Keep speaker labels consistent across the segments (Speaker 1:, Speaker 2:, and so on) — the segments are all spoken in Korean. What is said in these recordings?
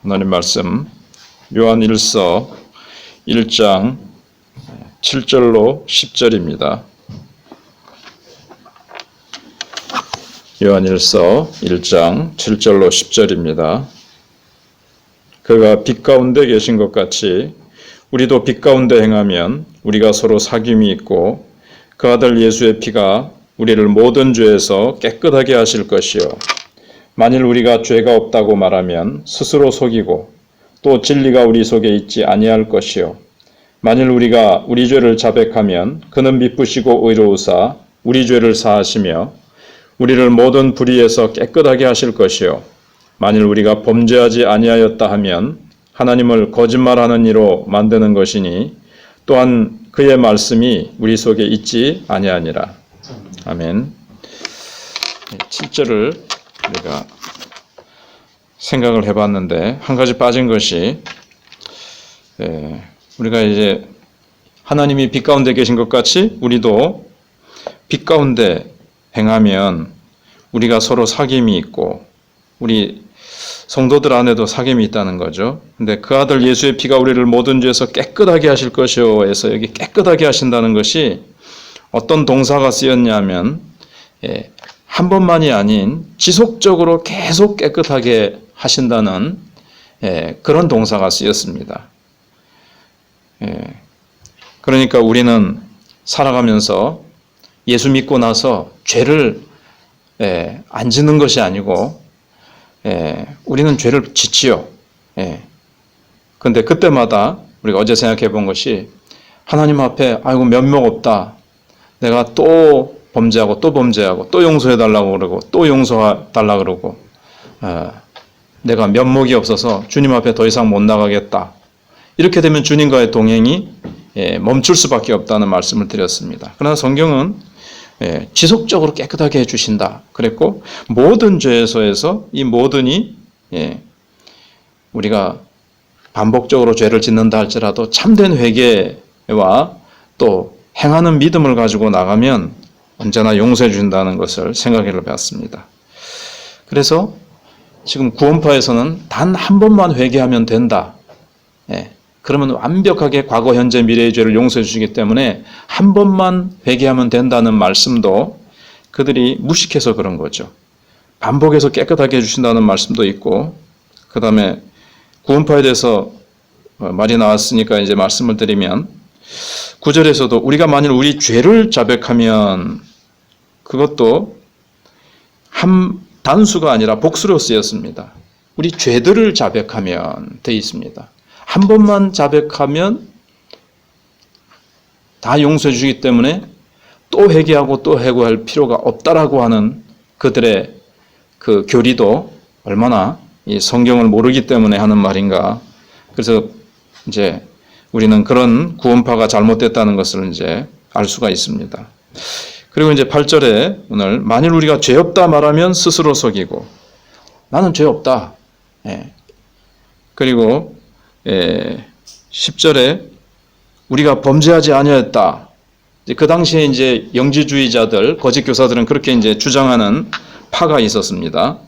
Speaker 1: 하나님 말씀 요한일서 1장 7절로 10절입니다. 요한일서 1장 7절로 10절입니다. 그가 빛 가운데 계신 것 같이 우리도 빛 가운데 행하면 우리가 서로 사귐이 있고 그 아들 예수의 피가 우리를 모든 죄에서 깨끗하게 하실 것이요 만일 우리가 죄가 없다고 말하면 스스로 속이고 또 진리가 우리 속에 있지 아니할 것이요 만일 우리가 우리 죄를 자백하면 그는 미쁘시고 의로우사 우리 죄를 사하시며 우리를 모든 불의에서 깨끗하게 하실 것이요 만일 우리가 범죄하지 아니하였다 하면 하나님을 거짓말하는 이로 만드는 것이니 또한 그의 말씀이 우리 속에 있지 아니하니라. 아멘. 7절을 우리가 생각을 해봤는데 한 가지 빠진 것이 우리가 이제 하나님이 빛 가운데 계신 것 같이 우리도 빛 가운데 행하면 우리가 서로 사귐이 있고 우리 성도들 안에도 사귐이 있다는 거죠. 근데 그 아들 예수의 피가 우리를 모든 죄에서 깨끗하게 하실 것이요 해서 여기 깨끗하게 하신다는 것이 어떤 동사가 쓰였냐면 한 번만이 아닌 지속적으로 계속 깨끗하게 하신다는 그런 동사가 쓰였습니다. 그러니까 우리는 살아가면서 예수 믿고 나서 죄를 안 짓는 것이 아니고 우리는 죄를 짓지요. 그런데 그때마다 우리가 어제 생각해 본 것이 하나님 앞에 아이고 면목 없다. 내가 또 범죄하고 또 범죄하고 또 용서해 달라고 그러고 또 용서해 달라고 그러고 내가 면목이 없어서 주님 앞에 더 이상 못 나가겠다. 이렇게 되면 주님과의 동행이 멈출 수밖에 없다는 말씀을 드렸습니다. 그러나 성경은 지속적으로 깨끗하게 해주신다. 그랬고 모든 죄에서에서 이 모든이 우리가 반복적으로 죄를 짓는다 할지라도 참된 회개와 또 행하는 믿음을 가지고 나가면 언제나 용서해 준다는 것을 생각해 봤습니다. 그래서 지금 구원파에서는 단 한 번만 회개하면 된다. 그러면 완벽하게 과거, 현재, 미래의 죄를 용서해 주시기 때문에 한 번만 회개하면 된다는 말씀도 그들이 무식해서 그런 거죠. 반복해서 깨끗하게 해주신다는 말씀도 있고 그 다음에 구원파에 대해서 말이 나왔으니까 이제 말씀을 드리면 9절에서도 우리가 만일 우리 죄를 자백하면 그것도 한 단수가 아니라 복수로 쓰였습니다. 우리 죄들을 자백하면 되어 있습니다. 한 번만 자백하면 다 용서해 주기 때문에 또 회개하고 또 회개할 필요가 없다라고 하는 그들의 그 교리도 얼마나 이 성경을 모르기 때문에 하는 말인가. 그래서 이제 우리는 그런 구원파가 잘못됐다는 것을 이제 알 수가 있습니다. 그리고 이제 8절에 오늘 만일 우리가 죄 없다 말하면 스스로 속이고 나는 죄 없다. 그리고 10절에 우리가 범죄하지 아니하였다. 그 당시에 이제 영지주의자들, 거짓 교사들은 그렇게 이제 주장하는 파가 있었습니다.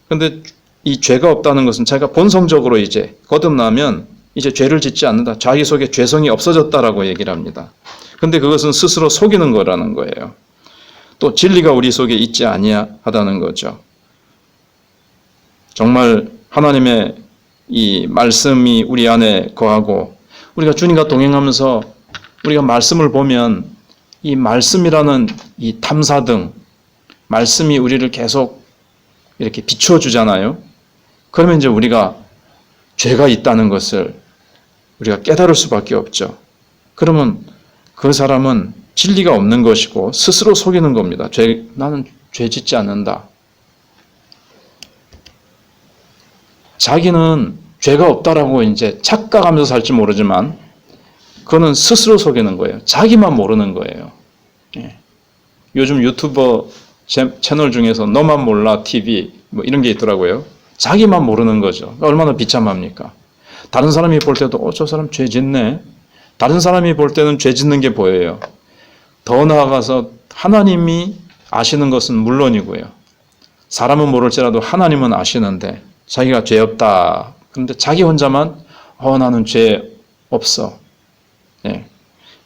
Speaker 1: 그런데 이 죄가 없다는 것은 자기가 본성적으로 이제 거듭나면 이제 죄를 짓지 않는다. 자기 속에 죄성이 없어졌다라고 얘기를 합니다. 그런데 그것은 스스로 속이는 거라는 거예요. 또 진리가 우리 속에 있지 아니하다는 거죠. 정말 하나님의 이 말씀이 우리 안에 거하고 우리가 주님과 동행하면서 우리가 말씀을 보면 이 말씀이라는 이 탐사등 말씀이 우리를 계속 이렇게 비추어 주잖아요. 그러면 이제 우리가 죄가 있다는 것을 우리가 깨달을 수밖에 없죠. 그러면 그 사람은 진리가 없는 것이고 스스로 속이는 겁니다. 나는 죄 짓지 않는다. 자기는 죄가 없다라고 이제 착각하면서 살지 모르지만 그거는 스스로 속이는 거예요. 자기만 모르는 거예요. 요즘 유튜버 채널 중에서 너만 몰라 TV 뭐 이런 게 있더라고요. 자기만 모르는 거죠. 얼마나 비참합니까? 다른 사람이 볼 때도 저 사람 죄 짓네. 다른 사람이 볼 때는 죄 짓는 게 보여요. 더 나아가서 하나님이 아시는 것은 물론이고요. 사람은 모를지라도 하나님은 아시는데 자기가 죄 없다 그런데 자기 혼자만 나는 죄 없어. 예.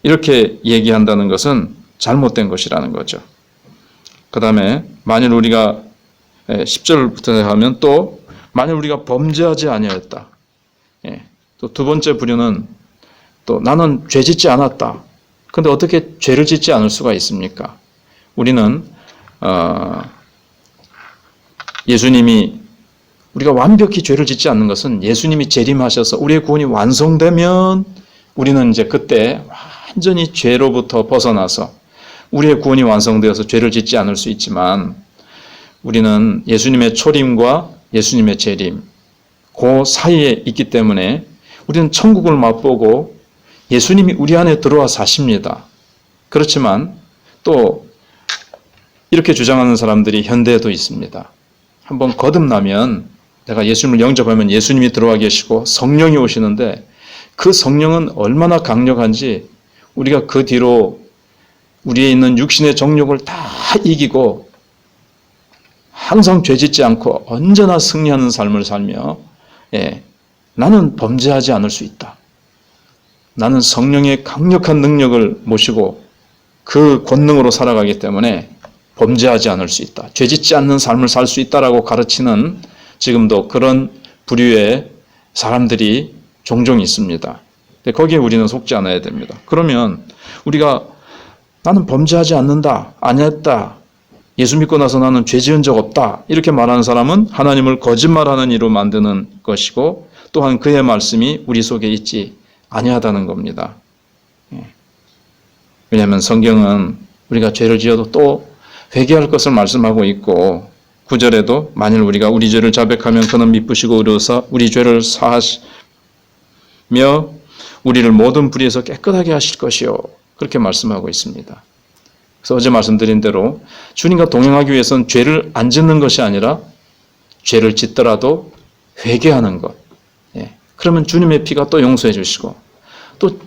Speaker 1: 이렇게 얘기한다는 것은 잘못된 것이라는 거죠. 그 다음에 만일 우리가 10절부터 하면 또 만일 우리가 범죄하지 아니하였다. 또 두 번째 부류는 또 나는 죄 짓지 않았다. 그런데 어떻게 죄를 짓지 않을 수가 있습니까? 우리는 예수님이 우리가 완벽히 죄를 짓지 않는 것은 예수님이 재림하셔서 우리의 구원이 완성되면 우리는 이제 그때 완전히 죄로부터 벗어나서 우리의 구원이 완성되어서 죄를 짓지 않을 수 있지만 우리는 예수님의 초림과 예수님의 재림 그 사이에 있기 때문에 우리는 천국을 맛보고 예수님이 우리 안에 들어와 사십니다. 그렇지만 또 이렇게 주장하는 사람들이 현대에도 있습니다. 한번 거듭나면 내가 예수님을 영접하면 예수님이 들어와 계시고 성령이 오시는데 그 성령은 얼마나 강력한지 우리가 그 뒤로 우리에 있는 육신의 정욕을 다 이기고 항상 죄짓지 않고 언제나 승리하는 삶을 살며 나는 범죄하지 않을 수 있다. 나는 성령의 강력한 능력을 모시고 그 권능으로 살아가기 때문에 범죄하지 않을 수 있다. 죄짓지 않는 삶을 살 수 있다라고 가르치는 지금도 그런 부류의 사람들이 종종 있습니다. 거기에 우리는 속지 않아야 됩니다. 그러면 우리가 나는 범죄하지 않는다, 안 했다, 예수 믿고 나서 나는 죄 지은 적 없다 이렇게 말하는 사람은 하나님을 거짓말하는 이로 만드는 것이고 또한 그의 말씀이 우리 속에 있지 아니하다는 겁니다. 왜냐하면 성경은 우리가 죄를 지어도 또 회개할 것을 말씀하고 있고 9절에도 만일 우리가 우리 죄를 자백하면 그는 미쁘시고 의로우사 우리 죄를 사하시며 우리를 모든 불의에서 깨끗하게 하실 것이요 그렇게 말씀하고 있습니다. 그래서 어제 말씀드린 대로 주님과 동행하기 위해서는 죄를 안 짓는 것이 아니라 죄를 짓더라도 회개하는 것. 그러면 주님의 피가 또 용서해 주시고 또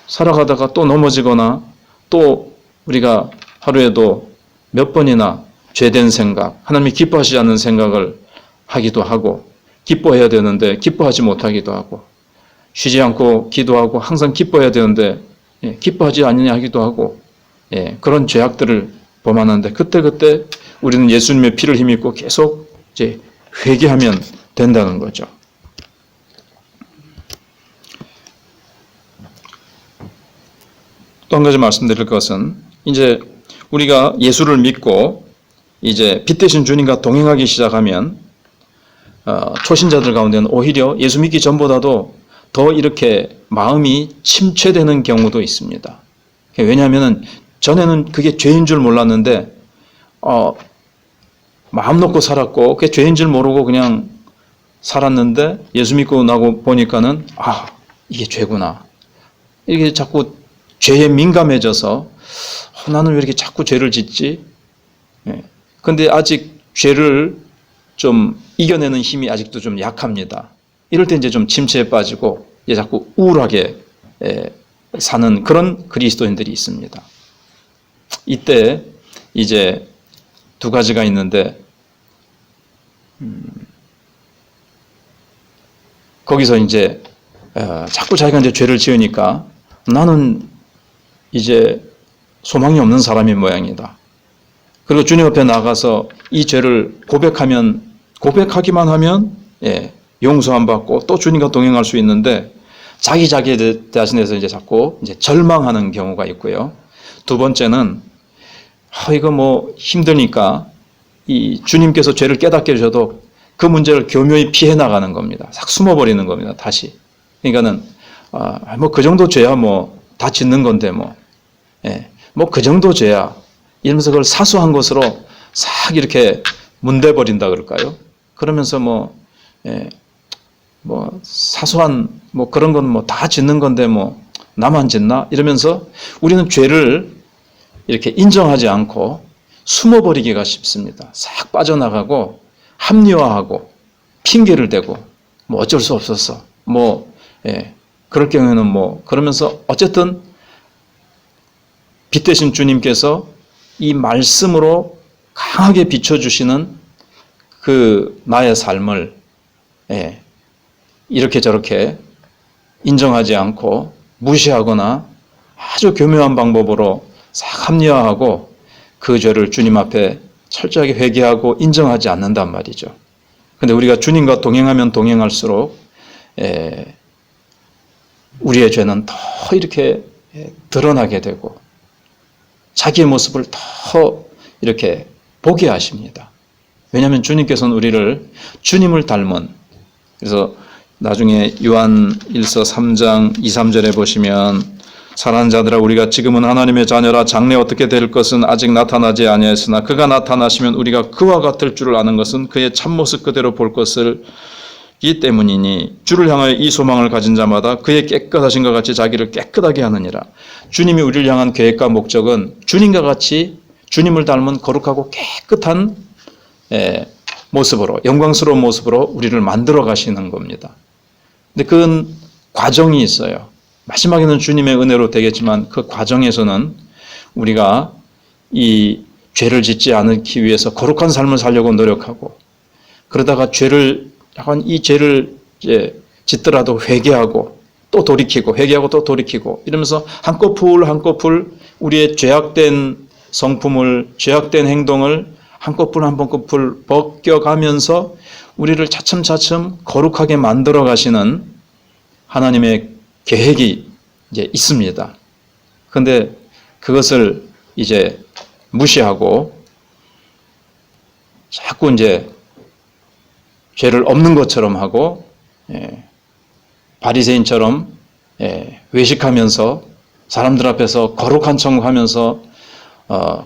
Speaker 1: 살아가다가 또 넘어지거나 또 우리가 하루에도 몇 번이나 죄된 생각, 하나님이 기뻐하시지 않는 생각을 하기도 하고 기뻐해야 되는데 기뻐하지 못하기도 하고 쉬지 않고 기도하고 항상 기뻐해야 되는데 기뻐하지 않느냐 하기도 하고 그런 죄악들을 범하는데 그때 우리는 예수님의 피를 힘입고 계속 이제 회개하면 된다는 거죠. 또 한 가지 말씀드릴 것은 이제 우리가 예수를 믿고 이제 빛 대신 주님과 동행하기 시작하면 초신자들 가운데는 오히려 예수 믿기 전보다도 더 이렇게 마음이 침체되는 경우도 있습니다. 왜냐하면 전에는 그게 죄인 줄 몰랐는데 마음 놓고 살았고 그게 죄인 줄 모르고 그냥 살았는데 예수 믿고 나고 보니까는 이게 죄구나. 이게 자꾸 죄에 민감해져서 나는 왜 이렇게 자꾸 죄를 짓지? 그런데 아직 죄를 좀 이겨내는 힘이 아직도 좀 약합니다. 이럴 때 이제 좀 침체에 빠지고 이제 자꾸 우울하게 사는 그런 그리스도인들이 있습니다. 이때 이제 두 가지가 있는데 거기서 이제 자꾸 자기가 이제 죄를 지으니까 나는 이제 소망이 없는 사람인 모양이다. 그리고 주님 앞에 나가서 이 죄를 고백하기만 하면 용서 안 받고 또 주님과 동행할 수 있는데 자기 자신에서 이제 자꾸 이제 절망하는 경우가 있고요. 두 번째는 이거 뭐 힘드니까 이 주님께서 죄를 깨닫게 해주셔도 그 문제를 교묘히 피해 나가는 겁니다. 싹 숨어버리는 겁니다. 다시. 그러니까는 뭐 그 정도 죄야 뭐 다 짓는 건데 뭐 그 정도 죄야 이러면서 그걸 사소한 것으로 싹 이렇게 문대버린다 그럴까요? 그러면서 뭐 사소한 뭐 그런 건 뭐 다 짓는 건데 뭐 나만 짓나 이러면서 우리는 죄를 이렇게 인정하지 않고 숨어버리기가 쉽습니다. 싹 빠져나가고 합리화하고 핑계를 대고 뭐 어쩔 수 없었어. 그럴 경우에는 그러면서 어쨌든 빛 대신 주님께서 이 말씀으로 강하게 비춰주시는 그 나의 삶을 이렇게 저렇게 인정하지 않고 무시하거나 아주 교묘한 방법으로 싹 합리화하고 그 죄를 주님 앞에 철저하게 회개하고 인정하지 않는단 말이죠. 근데 우리가 주님과 동행하면 동행할수록 우리의 죄는 더 이렇게 드러나게 되고 자기의 모습을 더 이렇게 보게 하십니다. 왜냐하면 주님께서는 우리를 주님을 닮은, 그래서 나중에 요한 1서 3장 2, 3절에 보시면 사랑하는 자들아 우리가 지금은 하나님의 자녀라 장래 어떻게 될 것은 아직 나타나지 아니하였으나 그가 나타나시면 우리가 그와 같을 줄을 아는 것은 그의 참모습 그대로 볼 것을 이 때문이니 주를 향하여 이 소망을 가진 자마다 그의 깨끗하신 것 같이 자기를 깨끗하게 하느니라. 주님이 우리를 향한 계획과 목적은 주님과 같이 주님을 닮은 거룩하고 깨끗한 모습으로, 영광스러운 모습으로 우리를 만들어 가시는 겁니다. 근데 그 과정이 있어요. 마지막에는 주님의 은혜로 되겠지만 그 과정에서는 우리가 이 죄를 짓지 않기 위해서 거룩한 삶을 살려고 노력하고, 그러다가 이 죄를 이제 짓더라도 회개하고 또 돌이키고 회개하고 또 돌이키고 이러면서 한꺼풀 우리의 죄악된 성품을, 죄악된 행동을 한꺼풀 벗겨가면서 우리를 차츰차츰 거룩하게 만들어 가시는 하나님의 계획이 이제 있습니다. 그런데 그것을 이제 무시하고 자꾸 이제 죄를 없는 것처럼 하고 바리새인처럼 외식하면서 사람들 앞에서 거룩한 척하면서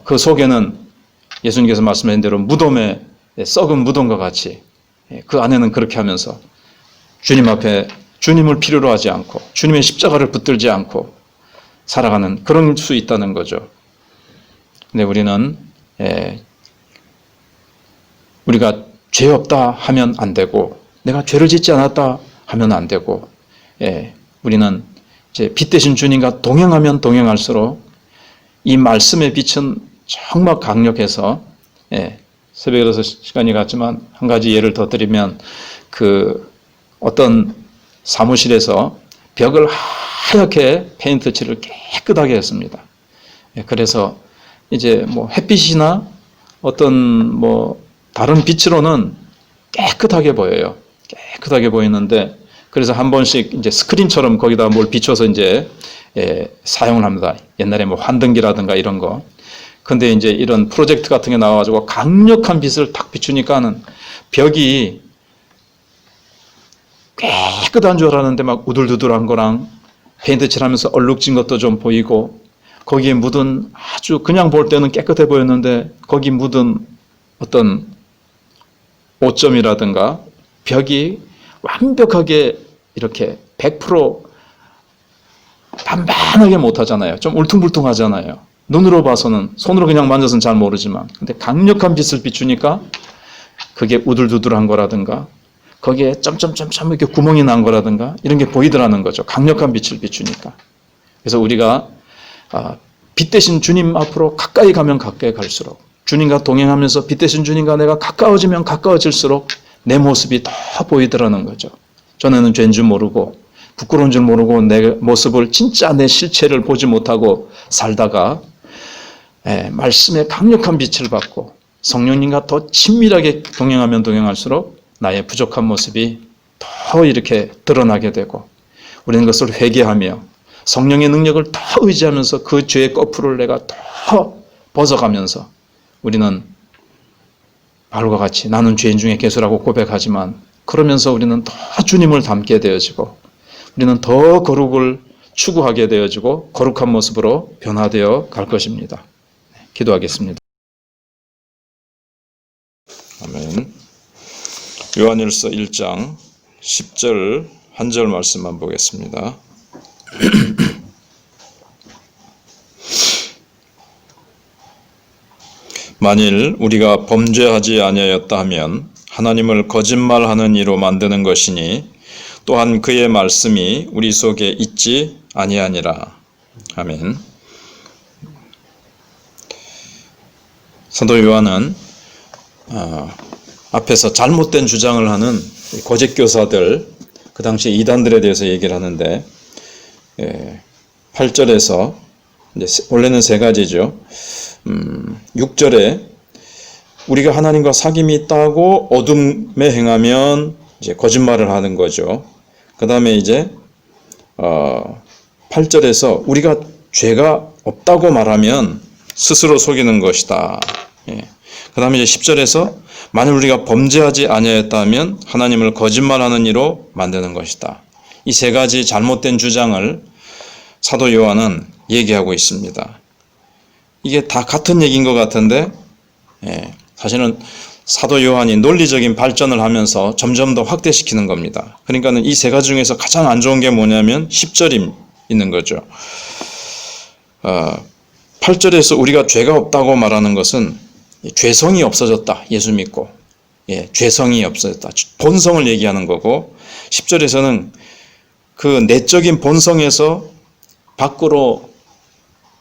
Speaker 1: 그 속에는 예수님께서 말씀하신 대로 무덤에 썩은 무덤과 같이 그 안에는 그렇게 하면서 주님 앞에 주님을 필요로 하지 않고 주님의 십자가를 붙들지 않고 살아가는 그런 수 있다는 거죠. 근데 우리는 우리가 죄 없다 하면 안 되고 내가 죄를 짓지 않았다 하면 안 되고 우리는 이제 빛 대신 주님과 동행하면 동행할수록 이 말씀의 빛은 정말 강력해서 새벽에 들어서 시간이 갔지만 한 가지 예를 더 드리면 그 어떤 사무실에서 벽을 하얗게 페인트 칠을 깨끗하게 했습니다. 그래서 이제 뭐 햇빛이나 어떤 뭐 다른 빛으로는 깨끗하게 보여요. 깨끗하게 보이는데 그래서 한 번씩 이제 스크린처럼 거기다 뭘 비춰서 이제 사용을 합니다. 옛날에 뭐 환등기라든가 이런 거. 근데 이제 이런 프로젝트 같은 게 나와가지고 강력한 빛을 탁 비추니까는 벽이 깨끗한 줄 알았는데 막 우둘두둘한 거랑 페인트 칠하면서 얼룩진 것도 좀 보이고 거기에 묻은 아주 그냥 볼 때는 깨끗해 보였는데 거기 묻은 어떤 오점이라든가 벽이 완벽하게 이렇게 100% 반반하게 못하잖아요. 좀 울퉁불퉁하잖아요. 눈으로 봐서는 손으로 그냥 만져서는 잘 모르지만 근데 강력한 빛을 비추니까 그게 우둘두둘한 거라든가 거기에 점점점점 이렇게 구멍이 난 거라든가 이런 게 보이더라는 거죠. 강력한 빛을 비추니까. 그래서 우리가 빛 대신 주님 앞으로 가까이 가면 가까이 갈수록 주님과 동행하면서 빛 대신 주님과 내가 가까워지면 가까워질수록 내 모습이 더 보이더라는 거죠. 전에는 죄인 줄 모르고 부끄러운 줄 모르고 내 모습을 진짜 내 실체를 보지 못하고 살다가 말씀의 강력한 빛을 받고 성령님과 더 친밀하게 동행하면 동행할수록 나의 부족한 모습이 더 이렇게 드러나게 되고 우리는 그것을 회개하며 성령의 능력을 더 의지하면서 그 죄의 거풀을 내가 더 벗어가면서 우리는 바울과 같이 나는 죄인 중에 괴수라고 고백하지만 그러면서 우리는 더 주님을 닮게 되어지고 우리는 더 거룩을 추구하게 되어지고 거룩한 모습으로 변화되어 갈 것입니다. 기도하겠습니다. 아멘. 요한일서 1장 10절 한 절 말씀만 보겠습니다. 만일 우리가 범죄하지 아니하였다 하면 하나님을 거짓말하는 이로 만드는 것이니 또한 그의 말씀이 우리 속에 있지 아니하니라. 아멘. 사도 요한은 앞에서 잘못된 주장을 하는 거짓 교사들 그 당시 이단들에 대해서 얘기를 하는데 8절에서 이제 원래는 세 가지죠. 6절에 우리가 하나님과 사귐이 있다고 어둠에 행하면 이제 거짓말을 하는 거죠. 그 다음에 이제 8절에서 우리가 죄가 없다고 말하면 스스로 속이는 것이다. 그 다음에 이제 10절에서 만일 우리가 범죄하지 아니하였다면 하나님을 거짓말하는 이로 만드는 것이다. 이 세 가지 잘못된 주장을 사도 요한은 얘기하고 있습니다. 이게 다 같은 얘기인 것 같은데 사실은 사도 요한이 논리적인 발전을 하면서 점점 더 확대시키는 겁니다. 그러니까는 이 세 가지 중에서 가장 안 좋은 게 뭐냐면 10절이 있는 거죠. 8절에서 우리가 죄가 없다고 말하는 것은 죄성이 없어졌다. 예수 믿고. 죄성이 없어졌다. 본성을 얘기하는 거고 10절에서는 그 내적인 본성에서 밖으로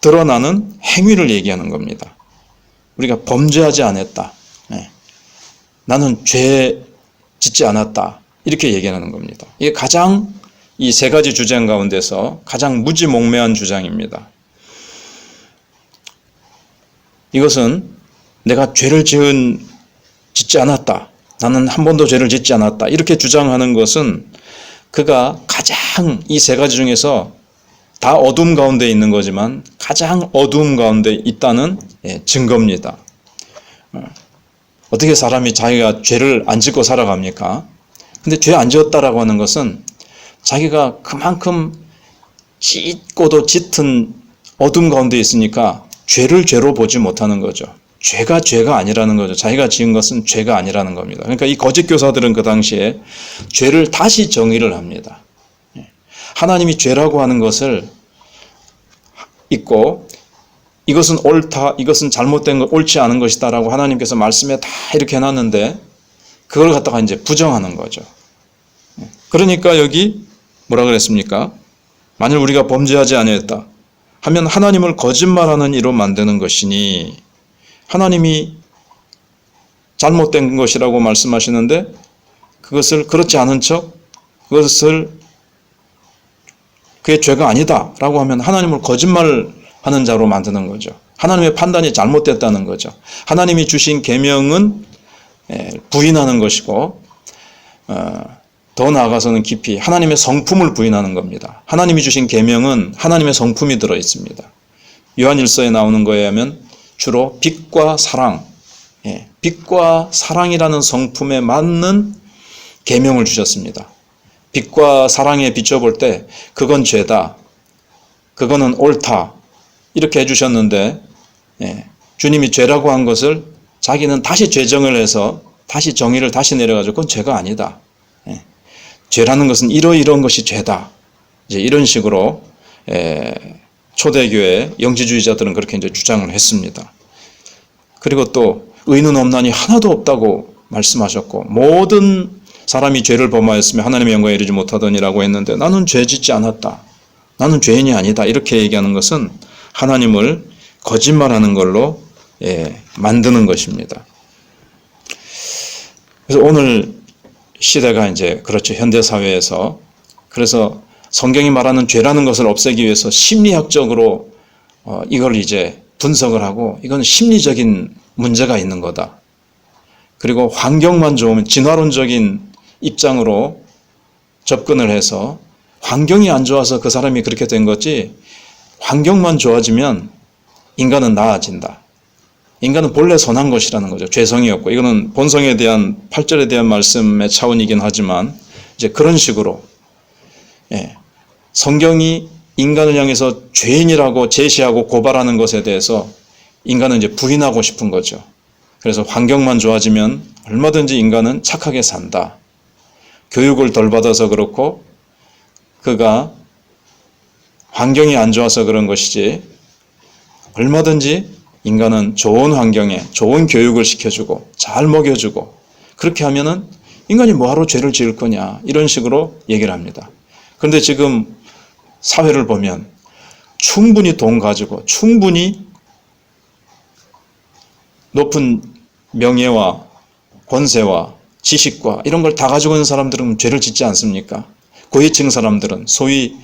Speaker 1: 드러나는 행위를 얘기하는 겁니다. 우리가 범죄하지 않았다. 나는 죄 짓지 않았다. 이렇게 얘기하는 겁니다. 이게 가장 이 세 가지 주장 가운데서 가장 무지몽매한 주장입니다. 이것은 내가 죄를 짓지 않았다. 나는 한 번도 죄를 짓지 않았다. 이렇게 주장하는 것은 그가 가장 이 세 가지 중에서 다 어둠 가운데 있는 거지만 가장 어둠 가운데 있다는 증거입니다. 어떻게 사람이 자기가 죄를 안 짓고 살아갑니까? 근데 죄 안 지었다라고 하는 것은 자기가 그만큼 짓고도 짙은 어둠 가운데 있으니까 죄를 죄로 보지 못하는 거죠. 죄가 죄가 아니라는 거죠. 자기가 지은 것은 죄가 아니라는 겁니다. 그러니까 이 거짓 교사들은 그 당시에 죄를 다시 정의를 합니다. 하나님이 죄라고 하는 것을 있고 이것은 옳다, 이것은 잘못된 것, 옳지 않은 것이다 라고 하나님께서 말씀에 다 이렇게 해놨는데 그걸 갖다가 이제 부정하는 거죠. 그러니까 여기 뭐라 그랬습니까? 만일 우리가 범죄하지 아니했다 하면 하나님을 거짓말하는 이로 만드는 것이니 하나님이 잘못된 것이라고 말씀하시는데 그것을 그렇지 않은 척 그것을 그게 죄가 아니다 라고 하면 하나님을 거짓말하는 자로 만드는 거죠. 하나님의 판단이 잘못됐다는 거죠. 하나님이 주신 계명은 부인하는 것이고 더 나아가서는 깊이 하나님의 성품을 부인하는 겁니다. 하나님이 주신 계명은 하나님의 성품이 들어 있습니다. 요한일서에 나오는 거에 하면 주로 빛과 사랑, 빛과 사랑이라는 성품에 맞는 계명을 주셨습니다. 빛과 사랑에 비춰볼 때 그건 죄다, 그거는 옳다 이렇게 해주셨는데 주님이 죄라고 한 것을 자기는 다시 죄정을 해서 다시 정의를 다시 내려가지고 그건 죄가 아니다. 죄라는 것은 이러이러한 것이 죄다. 이제 이런 식으로 초대교회 영지주의자들은 그렇게 이제 주장을 했습니다. 그리고 또 의는 없나니 하나도 없다고 말씀하셨고 모든 사람이 죄를 범하였으며 하나님의 영광에 이르지 못하더니라고 했는데 나는 죄 짓지 않았다. 나는 죄인이 아니다. 이렇게 얘기하는 것은 하나님을 거짓말하는 걸로 만드는 것입니다. 그래서 오늘 시대가 이제 그렇죠. 현대 사회에서 그래서 성경이 말하는 죄라는 것을 없애기 위해서 심리학적으로 이걸 이제 분석을 하고 이건 심리적인 문제가 있는 거다. 그리고 환경만 좋으면 진화론적인 입장으로 접근을 해서 환경이 안 좋아서 그 사람이 그렇게 된 거지 환경만 좋아지면 인간은 나아진다. 인간은 본래 선한 것이라는 거죠. 죄성이 없고 이거는 본성에 대한 8절에 대한 말씀의 차원이긴 하지만 이제 그런 식으로 성경이 인간을 향해서 죄인이라고 제시하고 고발하는 것에 대해서 인간은 이제 부인하고 싶은 거죠. 그래서 환경만 좋아지면 얼마든지 인간은 착하게 산다. 교육을 덜 받아서 그렇고 그가 환경이 안 좋아서 그런 것이지 얼마든지 인간은 좋은 환경에 좋은 교육을 시켜주고 잘 먹여주고 그렇게 하면은 인간이 뭐하러 죄를 지을 거냐 이런 식으로 얘기를 합니다. 그런데 지금 사회를 보면 충분히 돈 가지고 충분히 높은 명예와 권세와 지식과 이런 걸 다 가지고 있는 사람들은 죄를 짓지 않습니까? 고위층 사람들은 소위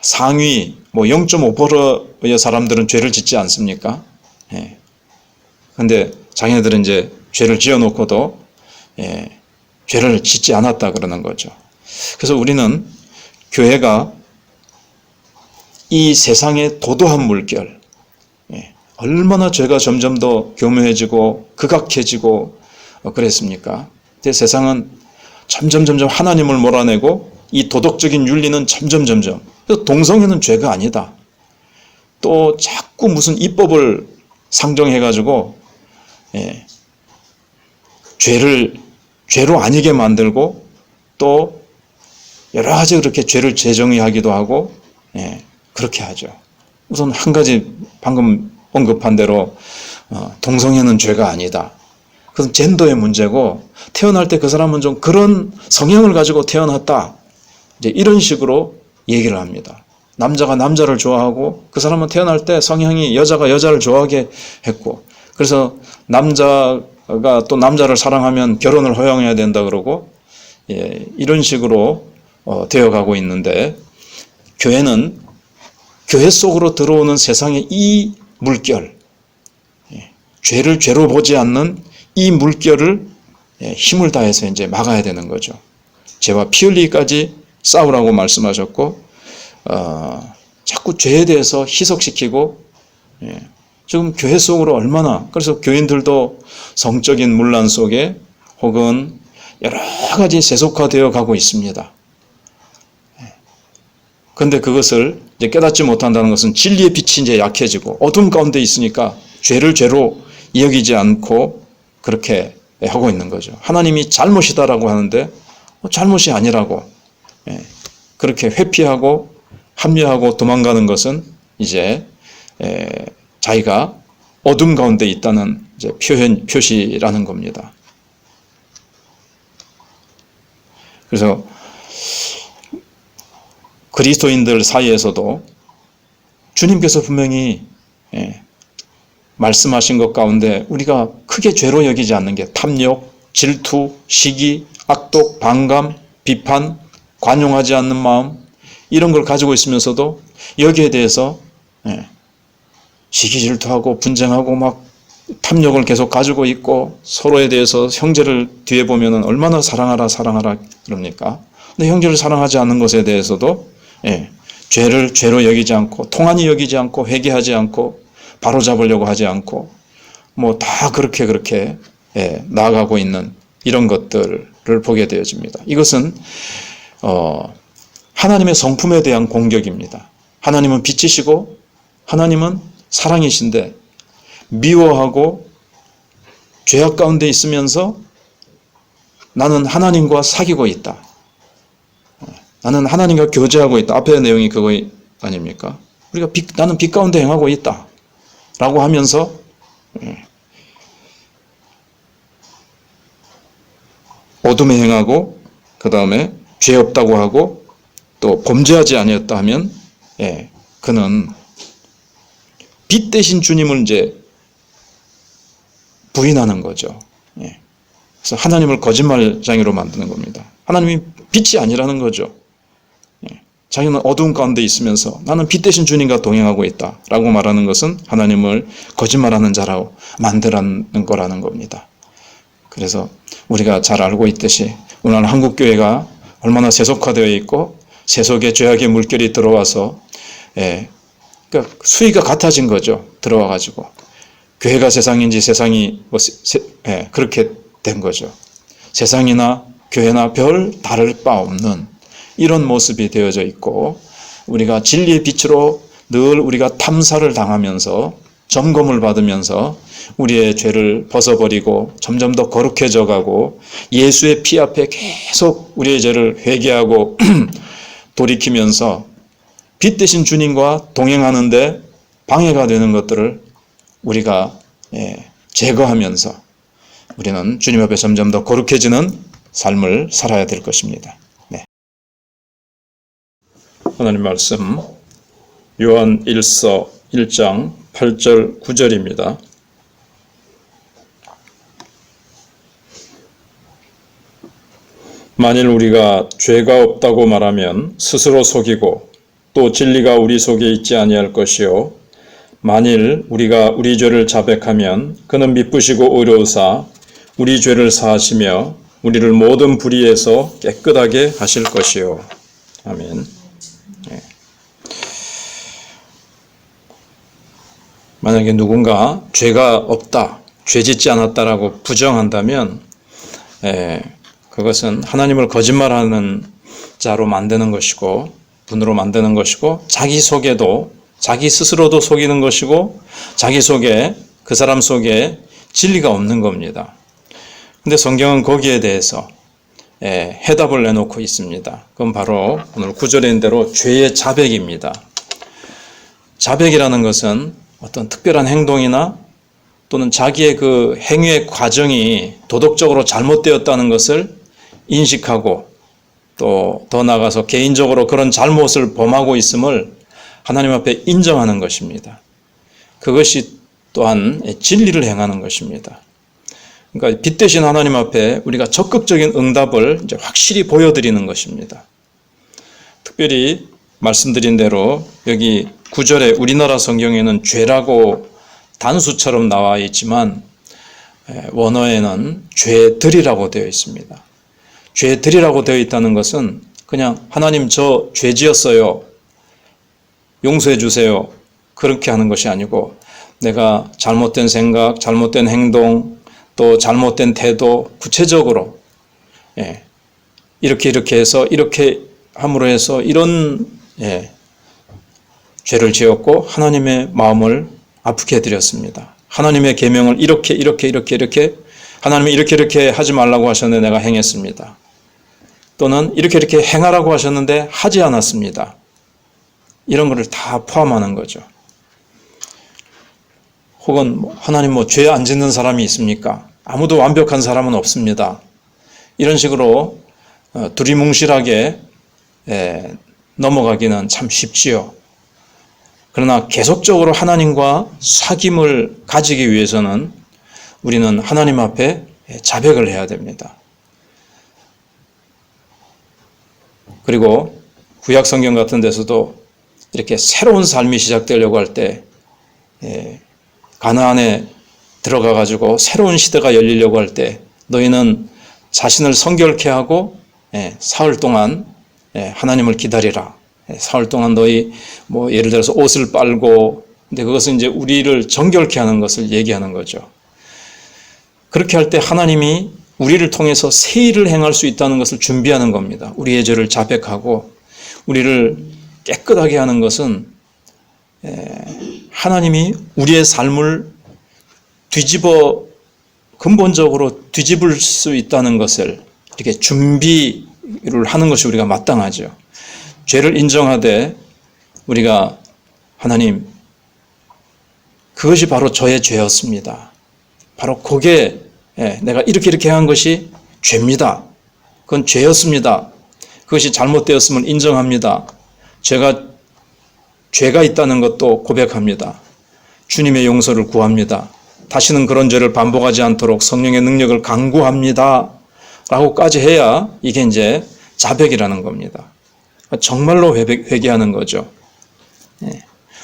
Speaker 1: 상위 뭐 0.5%의 사람들은 죄를 짓지 않습니까? 예. 근데 자기네들은 이제 죄를 지어놓고도 죄를 짓지 않았다 그러는 거죠. 그래서 우리는 교회가 이 세상의 도도한 물결, 얼마나 죄가 점점 더 교묘해지고 극악해지고 그랬습니까? 근데 세상은 점점 하나님을 몰아내고 이 도덕적인 윤리는 점점 그래서 동성애는 죄가 아니다. 또 자꾸 무슨 입법을 상정해가지고 죄로 아니게 만들고 또 여러 가지 그렇게 죄를 재정의하기도 하고 그렇게 하죠. 우선 한 가지 방금 언급한 대로 동성애는 죄가 아니다. 그건 젠더의 문제고 태어날 때 그 사람은 좀 그런 성향을 가지고 태어났다. 이제 이런 식으로 얘기를 합니다. 남자가 남자를 좋아하고 그 사람은 태어날 때 성향이 여자가 여자를 좋아하게 했고 그래서 남자가 또 남자를 사랑하면 결혼을 허용해야 된다 그러고 이런 식으로 되어가고 있는데 교회는 교회 속으로 들어오는 세상의 이 물결, 죄를 죄로 보지 않는 이 물결을 힘을 다해서 이제 막아야 되는 거죠. 죄와 피 흘리기까지 싸우라고 말씀하셨고, 자꾸 죄에 대해서 희석시키고, 지금 교회 속으로 얼마나, 그래서 교인들도 성적인 문란 속에 혹은 여러 가지 세속화되어 가고 있습니다. 그런데 그것을 이제 깨닫지 못한다는 것은 진리의 빛이 이제 약해지고 어둠 가운데 있으니까 죄를 죄로 여기지 않고 그렇게 하고 있는 거죠. 하나님이 잘못이다라고 하는데 잘못이 아니라고 그렇게 회피하고 합리화하고 도망가는 것은 이제 자기가 어둠 가운데 있다는 이제 표시라는 겁니다. 그래서 그리스도인들 사이에서도 주님께서 분명히 말씀하신 것 가운데 우리가 크게 죄로 여기지 않는 게 탐욕, 질투, 시기, 악독, 반감, 비판, 관용하지 않는 마음 이런 걸 가지고 있으면서도 여기에 대해서 시기 질투하고 분쟁하고 막 탐욕을 계속 가지고 있고 서로에 대해서 형제를 뒤에 보면은 얼마나 사랑하라 그럽니까? 근데 형제를 사랑하지 않는 것에 대해서도 죄를 죄로 여기지 않고 통한이 여기지 않고 회개하지 않고 바로잡으려고 하지 않고 뭐 다 그렇게 나아가고 있는 이런 것들을 보게 되어집니다. 이것은 하나님의 성품에 대한 공격입니다. 하나님은 빛이시고 하나님은 사랑이신데 미워하고 죄악 가운데 있으면서 나는 하나님과 사귀고 있다. 나는 하나님과 교제하고 있다. 앞의 내용이 그거 아닙니까? 우리가 나는 빛 가운데 행하고 있다. 라고 하면서 어둠에 행하고 그 다음에 죄 없다고 하고 또 범죄하지 아니었다 하면 그는 빛 대신 주님을 이제 부인하는 거죠. 그래서 하나님을 거짓말쟁이로 만드는 겁니다. 하나님이 빛이 아니라는 거죠. 자기는 어두운 가운데 있으면서 나는 빛 대신 주님과 동행하고 있다라고 말하는 것은 하나님을 거짓말하는 자라고 만드는 거라는 겁니다. 그래서 우리가 잘 알고 있듯이 오늘 한국교회가 얼마나 세속화되어 있고 세속의 죄악의 물결이 들어와서 그러니까 수위가 같아진 거죠. 들어와가지고 교회가 세상인지 세상이 그렇게 된 거죠. 세상이나 교회나 별 다를 바 없는 이런 모습이 되어져 있고 우리가 진리의 빛으로 늘 우리가 탐사를 당하면서 점검을 받으면서 우리의 죄를 벗어버리고 점점 더 거룩해져 가고 예수의 피 앞에 계속 우리의 죄를 회개하고 돌이키면서 빛 대신 주님과 동행하는데 방해가 되는 것들을 우리가 제거하면서 우리는 주님 앞에 점점 더 거룩해지는 삶을 살아야 될 것입니다. 하나님 말씀 요한 1서 1장 8절 9절입니다. 만일 우리가 죄가 없다고 말하면 스스로 속이고 또 진리가 우리 속에 있지 아니할 것이요 만일 우리가 우리 죄를 자백하면 그는 미쁘시고 의로우사 우리 죄를 사하시며 우리를 모든 불의에서 깨끗하게 하실 것이요. 아멘. 네. 만약에 누군가 죄가 없다, 죄 짓지 않았다라고 부정한다면 그것은 하나님을 거짓말하는 자로 만드는 것이고 분으로 만드는 것이고 자기 속에도 자기 스스로도 속이는 것이고 자기 속에 그 사람 속에 진리가 없는 겁니다. 근데 성경은 거기에 대해서 해답을 내놓고 있습니다. 그건 바로 오늘 9절에 있는 대로 죄의 자백입니다. 자백이라는 것은 어떤 특별한 행동이나 또는 자기의 그 행위의 과정이 도덕적으로 잘못되었다는 것을 인식하고 또 더 나아가서 개인적으로 그런 잘못을 범하고 있음을 하나님 앞에 인정하는 것입니다. 그것이 또한 진리를 행하는 것입니다. 그러니까 빛 대신 하나님 앞에 우리가 적극적인 응답을 이제 확실히 보여드리는 것입니다. 특별히 말씀드린 대로 여기 9절에 우리나라 성경에는 죄라고 단수처럼 나와 있지만 원어에는 죄들이라고 되어 있습니다. 죄들이라고 되어 있다는 것은 그냥 하나님 저 죄 지었어요. 용서해 주세요. 그렇게 하는 것이 아니고 내가 잘못된 생각, 잘못된 행동, 또 잘못된 태도 구체적으로 이렇게 해서 이렇게 함으로 해서 이런 죄를 지었고 하나님의 마음을 아프게 해드렸습니다. 하나님의 계명을 이렇게 하나님이 이렇게 하지 말라고 하셨는데 내가 행했습니다. 또는 이렇게 행하라고 하셨는데 하지 않았습니다. 이런 것을 다 포함하는 거죠. 혹은 하나님 죄 안 짓는 사람이 있습니까? 아무도 완벽한 사람은 없습니다. 이런 식으로 두리뭉실하게 넘어가기는 참 쉽지요. 그러나 계속적으로 하나님과 사귐을 가지기 위해서는 우리는 하나님 앞에 자백을 해야 됩니다. 그리고 구약 성경 같은 데서도 이렇게 새로운 삶이 시작되려고 할 때 가나안에 들어가 가지고 새로운 시대가 열리려고 할 때 너희는 자신을 성결케 하고 사흘 동안 하나님을 기다리라. 사흘 동안 너희 예를 들어서 옷을 빨고 근데 그것은 이제 우리를 정결케 하는 것을 얘기하는 거죠. 그렇게 할 때 하나님이 우리를 통해서 새 일을 행할 수 있다는 것을 준비하는 겁니다. 우리의 죄를 자백하고 우리를 깨끗하게 하는 것은 하나님이 우리의 삶을 근본적으로 뒤집을 수 있다는 것을 이렇게 준비를 하는 것이 우리가 마땅하죠. 죄를 인정하되 우리가 하나님 그것이 바로 저의 죄였습니다. 바로 그게 내가 이렇게 한 것이 죄입니다. 그건 죄였습니다. 그것이 잘못되었음을 인정합니다. 죄가 있다는 것도 고백합니다. 주님의 용서를 구합니다. 다시는 그런 죄를 반복하지 않도록 성령의 능력을 간구합니다. 라고까지 해야 이게 이제 자백이라는 겁니다. 정말로 회개하는 거죠.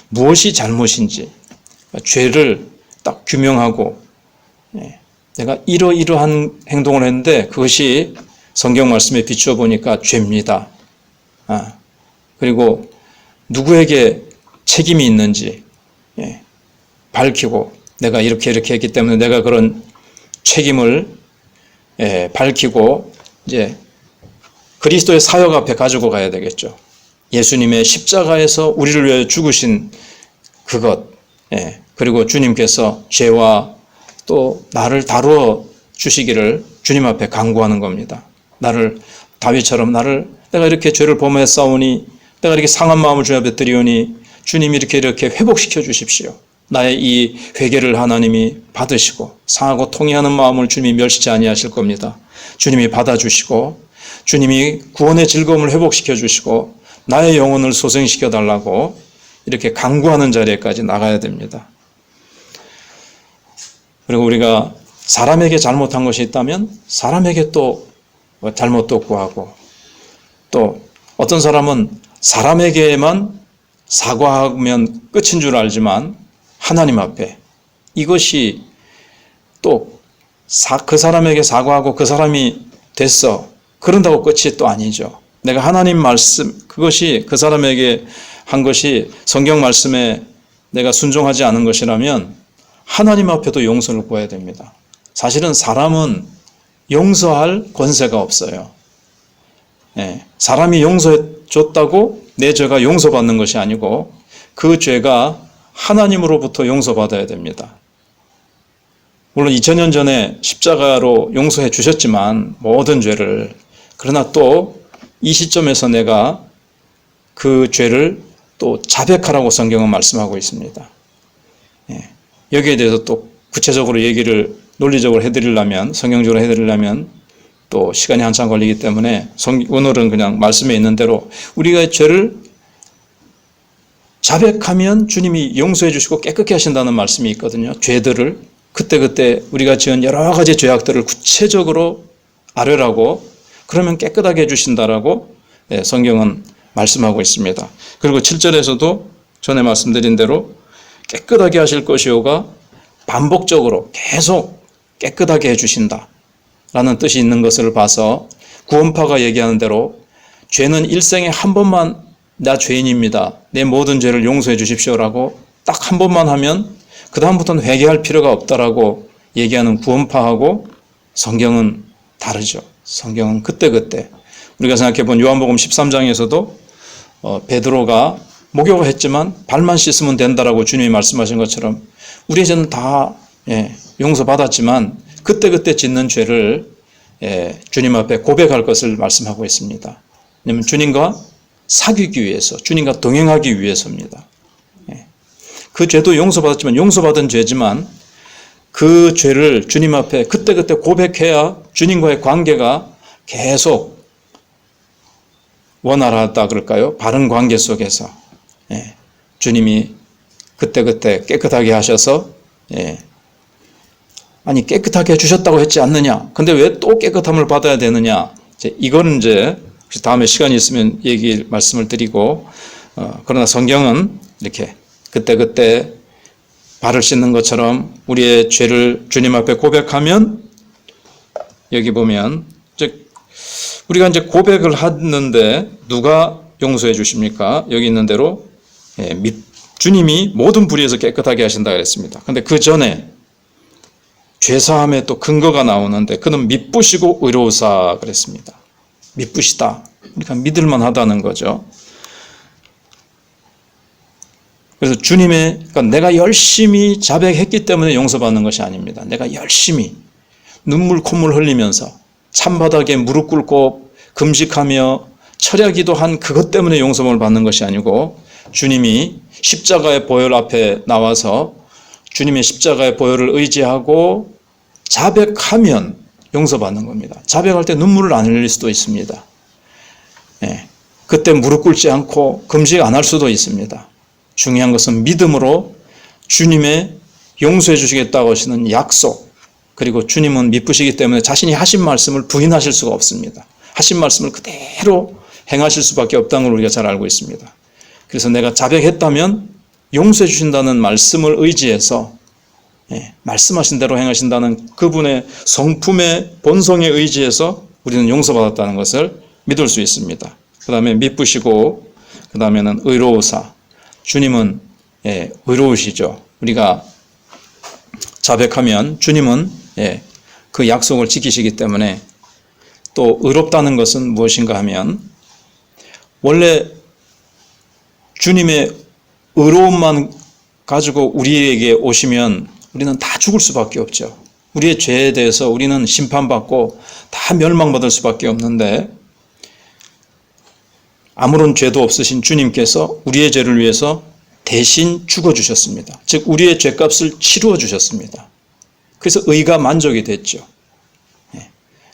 Speaker 1: 무엇이 잘못인지 죄를 딱 규명하고 내가 이러한 행동을 했는데 그것이 성경 말씀에 비추어 보니까 죄입니다. 그리고 누구에게 책임이 있는지 밝히고 내가 이렇게 했기 때문에 내가 그런 책임을 밝히고 이제 그리스도의 사역 앞에 가지고 가야 되겠죠. 예수님의 십자가에서 우리를 위해 죽으신 그것, 그리고 주님께서 죄와 또 나를 다루어 주시기를 주님 앞에 간구하는 겁니다. 다윗처럼 내가 이렇게 죄를 범했사오니 내가 이렇게 상한 마음을 주님 앞에 드리오니 주님이 이렇게 회복시켜 주십시오. 나의 이 회개를 하나님이 받으시고 상하고 통회하는 마음을 주님이 멸시지 아니하실 겁니다. 주님이 받아주시고 주님이 구원의 즐거움을 회복시켜 주시고 나의 영혼을 소생시켜 달라고 이렇게 간구하는 자리에까지 나가야 됩니다. 그리고 우리가 사람에게 잘못한 것이 있다면 사람에게 또 뭐 잘못도 구하고, 또 어떤 사람은 사람에게만 사과하면 끝인 줄 알지만 하나님 앞에 이것이 또 그 사람에게 사과하고 그 사람이 됐어, 그런다고 끝이 또 아니죠. 내가 하나님 말씀, 그것이 그 사람에게 한 것이 성경 말씀에 내가 순종하지 않은 것이라면 하나님 앞에도 용서를 구해야 됩니다. 사실은 사람은 용서할 권세가 없어요. 사람이 용서해 줬다고 내 죄가 용서받는 것이 아니고 그 죄가 하나님으로부터 용서받아야 됩니다. 물론 2000년 전에 십자가로 용서해 주셨지만 모든 죄를, 그러나 또 이 시점에서 내가 그 죄를 또 자백하라고 성경은 말씀하고 있습니다. 여기에 대해서 또 구체적으로 얘기를 논리적으로 해드리려면, 성경적으로 해드리려면 또 시간이 한참 걸리기 때문에 오늘은 그냥 말씀에 있는 대로 우리가 죄를 자백하면 주님이 용서해 주시고 깨끗게 하신다는 말씀이 있거든요. 죄들을 그때그때 우리가 지은 여러 가지 죄악들을 구체적으로 아뢰라고, 그러면 깨끗하게 해주신다라고 성경은 말씀하고 있습니다. 그리고 7절에서도 전에 말씀드린 대로 깨끗하게 하실 것이오가 반복적으로 계속 깨끗하게 해주신다 라는 뜻이 있는 것을 봐서 구원파가 얘기하는 대로 죄는 일생에 한 번만 나 죄인입니다, 내 모든 죄를 용서해 주십시오라고 딱 한 번만 하면 그 다음부터는 회개할 필요가 없다라고 얘기하는 구원파하고 성경은 다르죠. 성경은 그때그때 우리가 생각해본 요한복음 13장에서도 베드로가 목욕을 했지만 발만 씻으면 된다라고 주님이 말씀하신 것처럼 우리의 죄는 다 용서받았지만 그때그때 짓는 죄를 주님 앞에 고백할 것을 말씀하고 있습니다. 왜냐하면 주님과 사귀기 위해서, 주님과 동행하기 위해서입니다. 그 죄도 용서받았지만, 용서받은 죄지만 그 죄를 주님 앞에 그때그때 고백해야 주님과의 관계가 계속 원활하다 그럴까요? 바른 관계 속에서 주님이 그때그때 깨끗하게 하셔서 아니 깨끗하게 해주셨다고 했지 않느냐, 근데 왜 또 깨끗함을 받아야 되느냐, 이거는 이제 다음에 시간이 있으면 말씀을 드리고, 그러나 성경은 이렇게 그때그때 발을 씻는 것처럼 우리의 죄를 주님 앞에 고백하면, 여기 보면 우리가 이제 고백을 하는데 누가 용서해 주십니까? 여기 있는 대로 주님이 모든 불의에서 깨끗하게 하신다 그랬습니다. 근데 그 전에 죄사함의 또 근거가 나오는데 그는 미쁘시고 의로우사 그랬습니다. 미쁘시다, 그러니까 믿을만 하다는 거죠. 그래서 그러니까 내가 열심히 자백했기 때문에 용서받는 것이 아닙니다. 내가 열심히 눈물 콧물 흘리면서 찬바닥에 무릎 꿇고 금식하며 철야기도 한 그것 때문에 용서를 받는 것이 아니고 주님이 십자가의 보혈 앞에 나와서 주님의 십자가의 보혈을 의지하고 자백하면 용서받는 겁니다. 자백할 때 눈물을 안 흘릴 수도 있습니다. 그때 무릎 꿇지 않고 금식 안 할 수도 있습니다. 중요한 것은 믿음으로 주님의 용서해 주시겠다고 하시는 약속, 그리고 주님은 미쁘시기 때문에 자신이 하신 말씀을 부인하실 수가 없습니다. 하신 말씀을 그대로 행하실 수밖에 없다는 걸 우리가 잘 알고 있습니다. 그래서 내가 자백했다면 용서해 주신다는 말씀을 의지해서 말씀하신 대로 행하신다는 그분의 성품의 본성에 의지해서 우리는 용서받았다는 것을 믿을 수 있습니다. 그 다음에 미쁘시고, 그 다음에는 의로우사, 주님은 의로우시죠. 우리가 자백하면 주님은 그 약속을 지키시기 때문에, 또 의롭다는 것은 무엇인가 하면 원래 주님의 의로움만 가지고 우리에게 오시면 우리는 다 죽을 수밖에 없죠. 우리의 죄에 대해서 우리는 심판받고 다 멸망받을 수밖에 없는데, 아무런 죄도 없으신 주님께서 우리의 죄를 위해서 대신 죽어주셨습니다. 즉 우리의 죄값을 치루어 주셨습니다. 그래서 의가 만족이 됐죠.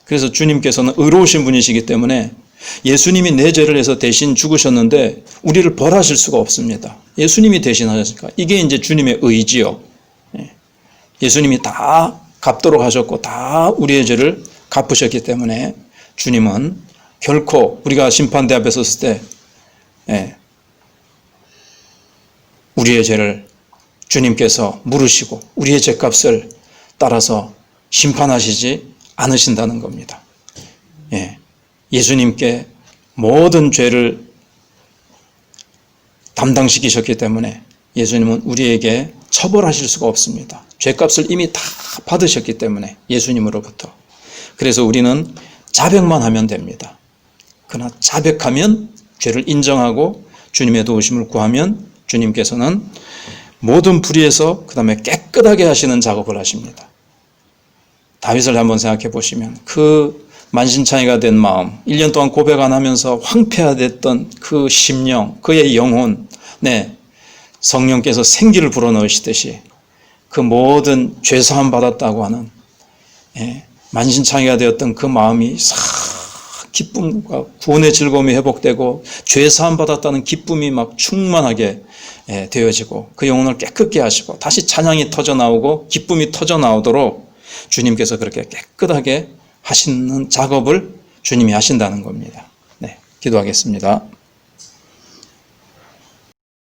Speaker 1: 그래서 주님께서는 의로우신 분이시기 때문에 예수님이 내 죄를 해서 대신 죽으셨는데 우리를 벌하실 수가 없습니다. 예수님이 대신하셨으니까. 이게 이제 주님의 의지요. 예수님이 다 갚도록 하셨고 다 우리의 죄를 갚으셨기 때문에 주님은 결코 우리가 심판대 앞에 섰을 때 우리의 죄를 주님께서 물으시고 우리의 죄값을 따라서 심판하시지 않으신다는 겁니다. 예수님께 모든 죄를 담당시키셨기 때문에 예수님은 우리에게 처벌하실 수가 없습니다. 죄값을 이미 다 받으셨기 때문에 예수님으로부터. 그래서 우리는 자백만 하면 됩니다. 그러나 자백하면 죄를 인정하고 주님의 도우심을 구하면 주님께서는 모든 불의에서 그 다음에 깨끗하게 하시는 작업을 하십니다. 다윗을 한번 생각해 보시면 그 만신창이가 된 마음, 1년 동안 고백 안 하면서 황폐화됐던 그 심령, 그의 영혼, 성령께서 생기를 불어넣으시듯이 그 모든 죄사함 받았다고 하는 만신창이가 되었던 그 마음이 싹 기쁨과 구원의 즐거움이 회복되고 죄사함 받았다는 기쁨이 막 충만하게 되어지고 그 영혼을 깨끗게 하시고 다시 찬양이 터져나오고 기쁨이 터져나오도록 주님께서 그렇게 깨끗하게 하시는 작업을 주님이 하신다는 겁니다. 기도하겠습니다.